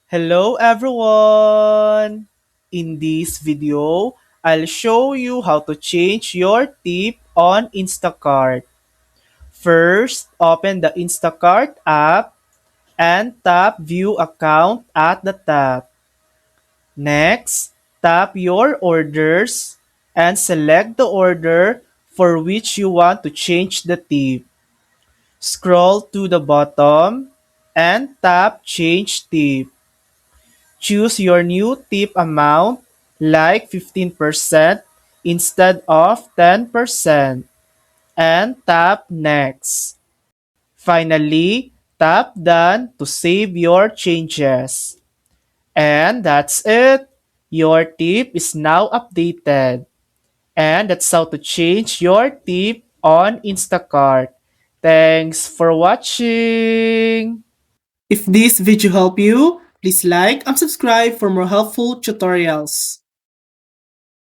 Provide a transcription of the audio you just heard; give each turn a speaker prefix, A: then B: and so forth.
A: Hello everyone! In this video, I'll show you how to change your tip on Instacart. First, open the Instacart app and tap View Account at the top. Next, tap your orders and select the order for which you want to change the tip. Scroll to the bottom and tap Change Tip. Choose your new tip amount like 15% instead of 10% and tap Next. Finally, tap Done to save your changes. And that's it. Your tip is now updated. And that's how to change your tip on Instacart. Thanks for watching! If this video helped you, please like and subscribe for more helpful tutorials.